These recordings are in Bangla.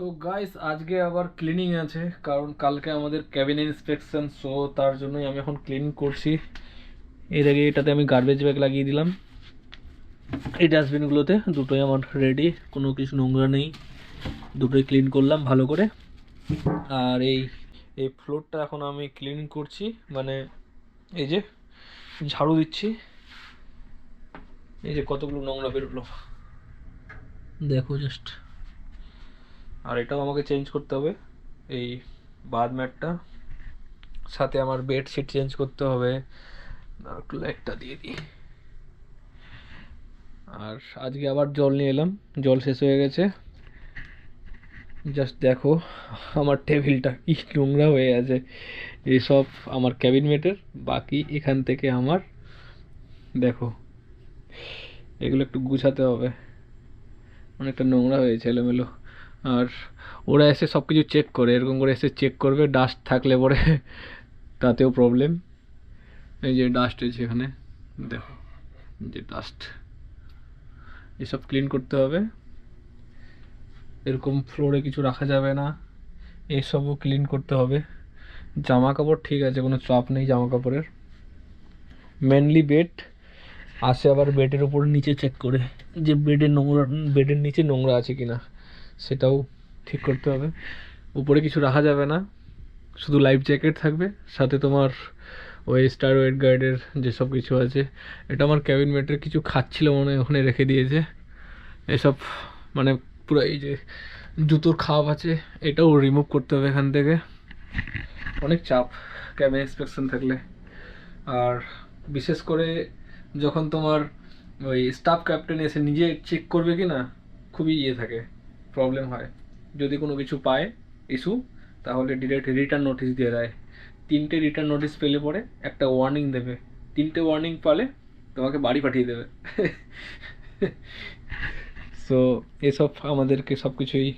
সো গাইস, আজকে আবার ক্লিনিং আছে কারণ কালকে আমাদের ক্যাবিন ইন্সপেকশন। সো তার জন্যই আমি এখন ক্লিন করছি। এর আগে এটাতে আমি গার্বেজ ব্যাগ লাগিয়ে দিলাম। এই ডাস্টবিনগুলোতে দুটোই আমার রেডি, কোনো কিছু নোংরা নেই, দুটোই ক্লিন করলাম ভালো করে। আর এই এই ফ্লোরটা এখন আমি ক্লিন করছি, মানে এই যে ঝাড়ু দিচ্ছি। এই যে কতগুলো নোংরা বেরোলো দেখো জাস্ট। আর এটাও আমাকে চেঞ্জ করতে হবে, এই বাথ ম্যাটটা, সাথে আমার বেডশিট চেঞ্জ করতে হবে। একটু লাইটটা দিয়ে দিই। আর আজকে আবার জল নিয়ে এলাম, জল শেষ হয়ে গেছে। জাস্ট দেখো আমার টেবিলটা কি নোংরা হয়ে আছে। এসব আমার ক্যাবিন মেটের, বাকি এখান থেকে আমার, দেখো এগুলো একটু গুছাতে হবে, অনেকটা নোংরা হয়েছে এলোমেলো। আর ওরা এসে সব কিছু চেক করে, এরকম করে এসে চেক করবে, ডাস্ট থাকলে পরে তাতেও প্রবলেম। এই যে ডাস্ট হয়েছে এখানে, দেখো যে ডাস্ট, এসব ক্লিন করতে হবে। এরকম ফ্লোরে কিছু রাখা যাবে না, এসবও ক্লিন করতে হবে। জামা কাপড় ঠিক আছে, কোনো চাপ নেই জামা কাপড়ের। মেনলি বেড আসে, আবার বেডের ওপর নিচে চেক করে যে বেডের নিচে নোংরা আছে কিনা, সেটাও ঠিক করতে হবে। উপরে কিছু রাখা যাবে না, শুধু লাইফ জ্যাকেট থাকবে, সাথে তোমার ওই স্টারওয়েড গার্ডের যেসব কিছু আছে। এটা আমার ক্যাবিন মেটের কিছু খাচ্ছিল মনে হয়, ওখানে রেখে দিয়েছে এসব। মানে পুরো এই যে জুতোর খাপ আছে, এটাও রিমুভ করতে হবে এখান থেকে। অনেক চাপ ক্যাবিন ইন্সপেকশন থাকলে। আর বিশেষ করে যখন তোমার ওই স্টাফ ক্যাপ্টেন এসে নিজে চেক করবে কি না, খুবই থাকে, প্রবলেম হয়। যদি কোনো কিছু পায় ইস্যু, তাহলে ডিরেক্ট রিটার্ন নোটিশ দিয়ে দেয়। 3টে রিটার্ন নোটিশ পেলে পরে একটা ওয়ার্নিং দেবে, 3টে ওয়ার্নিং পালে তোমাকে বাড়ি পাঠিয়ে দেবে। সো এসব আমাদেরকে সব কিছুই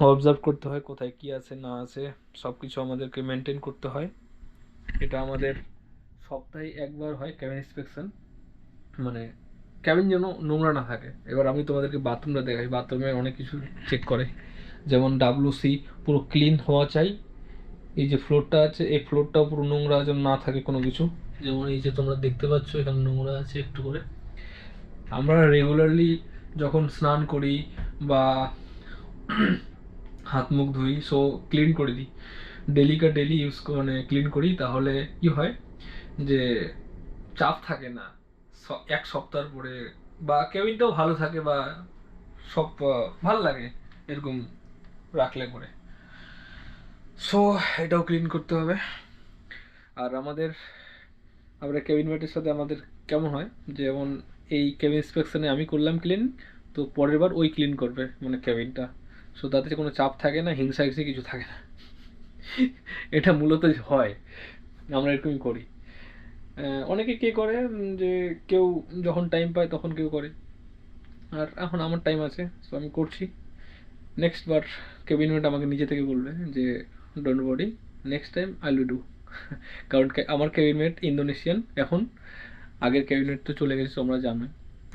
অবজার্ভ করতে হয়, কোথায় কী আছে না আছে সব কিছু আমাদেরকে মেনটেন করতে হয়। এটা আমাদের সপ্তাহে একবার হয় ক্যাবিন ইন্সপেকশন, মানে ক্যাবিন যেন নোংরা না থাকে। এবার আমি তোমাদেরকে বাথরুমটা দেখাই, বাথরুমে অনেক কিছু চেক করে, যেমন WC পুরো ক্লিন হওয়া চাই। এই যে ফ্লোরটা আছে, এই ফ্লোরটাও পুরো নোংরা যেন না থাকে কোনো কিছু। যেমন এই যে তোমরা দেখতে পাচ্ছ এখানে নোংরা আছে একটু করে। আমরা রেগুলারলি যখন স্নান করি বা হাত মুখ ধুই, সো ক্লিন করে দিই, ডেলি ইউজ মানে ক্লিন করি। তাহলে কি হয় যে চাপ থাকে না এক সপ্তাহ পরে, বা কেবিনটাও ভালো থাকে, বা সব ভালো লাগে এরকম রাখলে পরে। সো এটাও ক্লিন করতে হবে। আর আমরা কেবিন মেটের সাথে আমাদের কেমন হয়, যেমন এই কেবিন ইন্সপেকশনে আমি করলাম ক্লিন, তো পরের বার ওই ক্লিন করবে মানে কেবিনটা। সো তাতে কোনো চাপ থাকে না, হিংসা কিছু থাকে না। এটা মূলত হয়, আমরা এরকমই করি। অনেকে কে করে যে কেউ যখন টাইম পায় তখন কেউ করে। আর এখন আমার টাইম আছে, সো আমি করছি। নেক্সট বার ক্যাবিনেট আমাকে নিজে থেকে বলবে যে don't worry, next time I will do. কারণ আমার ক্যাবিনেট ইন্দোনেশিয়ান এখন, আগের ক্যাবিনেট তো চলে গেছে তোমরা জানোই,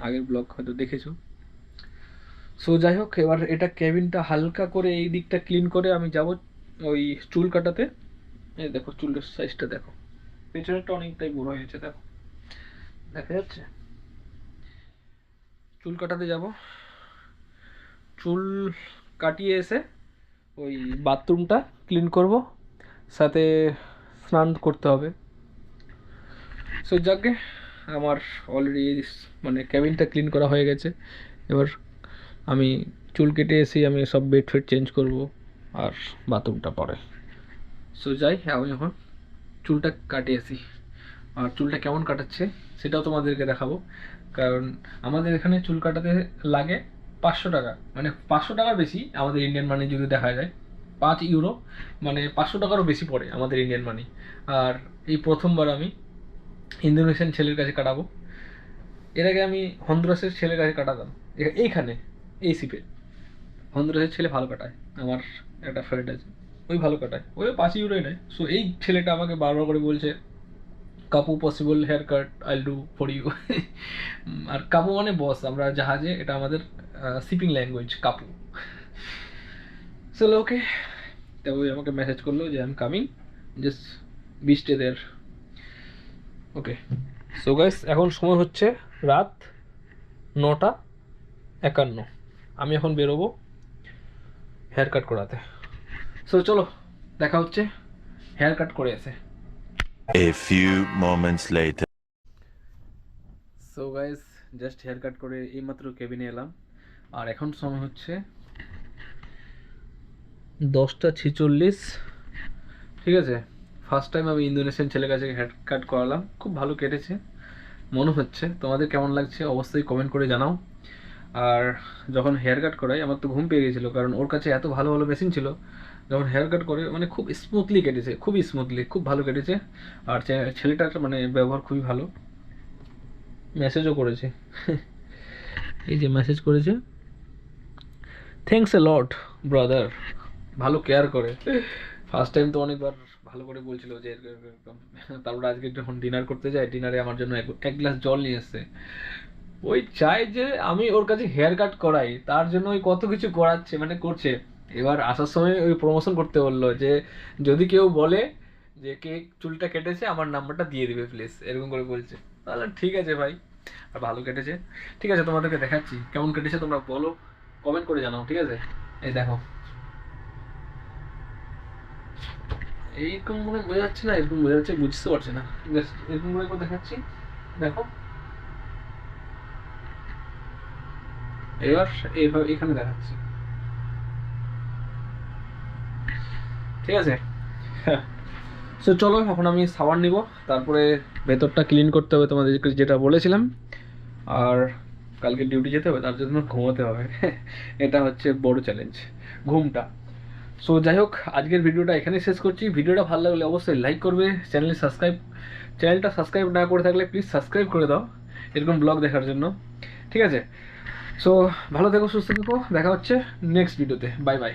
আগের ব্লগ হয়তো দেখেছো। সো যাই হোক, এবার এটা ক্যাবিনটা হালকা করে এই দিকটা ক্লিন করে আমি যাব ওই চুল কাটাতে। এই দেখো চুলের সাইজটা দেখো, পেছনেরটা অনেকটাই বড় হয়েছে, দেখো দেখা যাচ্ছে। চুল কাটাতে যাব, চুল কাটিয়ে এসে ওই বাথরুমটা ক্লিন করব, সাথে স্নান করতে হবে। সো যাকে আমার অলরেডি মানে ক্যাবিনটা ক্লিন করা হয়ে গেছে। এবার আমি চুল কেটে এসে আমি সব বেড ফেড চেঞ্জ করব, আর বাথরুমটা পরে। সো যাই, আমি এখন চুলটা কাটিয়ে আসি। আর চুলটা কেমন কাটাচ্ছে সেটাও তোমাদেরকে দেখাবো। কারণ আমাদের এখানে চুল কাটাতে লাগে 500 টাকা, মানে 500 টাকার বেশি আমাদের ইন্ডিয়ান মানি যদি দেখা যায়, 5 ইউরো, মানে 500 টাকারও বেশি পড়ে আমাদের ইন্ডিয়ান মানি। আর এই প্রথমবার আমি ইন্দোনেশিয়ান ছেলের কাছে কাটাবো। এর আগে আমি হন্ডুরাসের ছেলের কাছে কাটাতাম এইখানে, এই সিপে। হন্ডুরাসের ছেলে ভালো কাটায়, আমার একটা ফ্রেন্ড আছে, ওই ভালো কাটায়, ওই 5 ইউরোই নেয়। সো এই ছেলেটা আমাকে বারবার করে বলছে, কাপু possible hair cut I'll do for you. আর কাপু মানে বস, আমরা জাহাজে, এটা আমাদের শিপিং ল্যাঙ্গুয়েজ কাপু। চলো ওকে, তো ওই আমাকে মেসেজ করলো যে I am coming, just be stay there. Okay, so guys এখন সময় হচ্ছে রাত 9:51। আমি এখন বেরোবো হেয়ার কাট করাতে। সো চলো দেখা হচ্ছে হেয়ার কাট করে এসে। A few moments later. So guys just haircut করে এইমাত্র কেবিনে এলাম, আর এখন সময় হচ্ছে 10:46। ঠিক আছে, ফার্স্ট টাইম আমি ইন্দোনেশিয়ান ছেলের কাছে হেয়ার কাট করালাম, খুব ভালো কেটেছে মনে হচ্ছে। তোমাদের কেমন লাগছে অবশ্যই কমেন্ট করে জানাও। আর যখন হেয়ার কাট করাই আমার তো ঘুম পেয়ে গেছিলো, কারণ ওর কাছে এত ভালো ভালো মেশিন ছিল। যখন হেয়ার কাট করে মানে খুব স্মুথলি কেটেছে, খুবই স্মুথলি, খুব ভালো কেটেছে। আর ছেলেটার মানে ব্যবহার খুবই ভালো, মেসেজও করেছে এই যে মেসেজ করেছে, থ্যাঙ্কস এ লট ব্রাদার, ভালো কেয়ার করে। ফার্স্ট টাইম তো অনেকবার ভালো করে বলছিল যে এরকম। তারপরে আজকে যখন ডিনার করতে যাই, ডিনারে আমার জন্য এক গ্লাস জল নিয়ে এসছে। ওই চাই যে আমি ওর কাছে হেয়ার কাট করাই, তার জন্য ওই কত কিছু করাচ্ছে মানে করছে। এবার আসার সময় ওই প্রমোশন করতে বললো যে যদি কেউ বলে যে কে চুলটা কেটেছে আমার নাম্বারটা দিয়ে দিবে প্লিজ, এরকম করে বলছে। তাহলে ঠিক আছে ভাই, আর ভালো কেটেছে। ঠিক আছে, তোমাদেরকে দেখাচ্ছি কেমন কেটেছে, তোমরা বলো, কমেন্ট করে জানাও। ঠিক আছে, এই দেখো, এইরকম মনে বোঝা যাচ্ছে না, এরকম বোঝা যাচ্ছে বুঝতে পারছি না, জাস্ট এরকম করে একবার দেখাচ্ছি, দেখো। এবার এইভাবে এখানে দেখাচ্ছি, ঠিক আছে। সো চলো এখন আমি সাবান নিব, তারপরে ভেতরটা ক্লিন করতে হবে তোমাদেরকে যেটা বলেছিলাম। আর কালকে ডিউটি যেতে হবে, তার জন্য ঘুমোতে হবে এটা হচ্ছে বড় চ্যালেঞ্জ, ঘুমটা। সো যাই হোক, আজকের ভিডিওটা এখানেই শেষ করছি। ভিডিওটা ভালো লাগলে অবশ্যই লাইক করবে, চ্যানেলটা সাবস্ক্রাইব না করে থাকলে প্লিজ সাবস্ক্রাইব করে দাও এরকম ব্লগ দেখার জন্য। ঠিক আছে, সো ভালো থেকো, সুস্থ থেকো, দেখা হচ্ছে নেক্সট ভিডিওতে। Bye bye.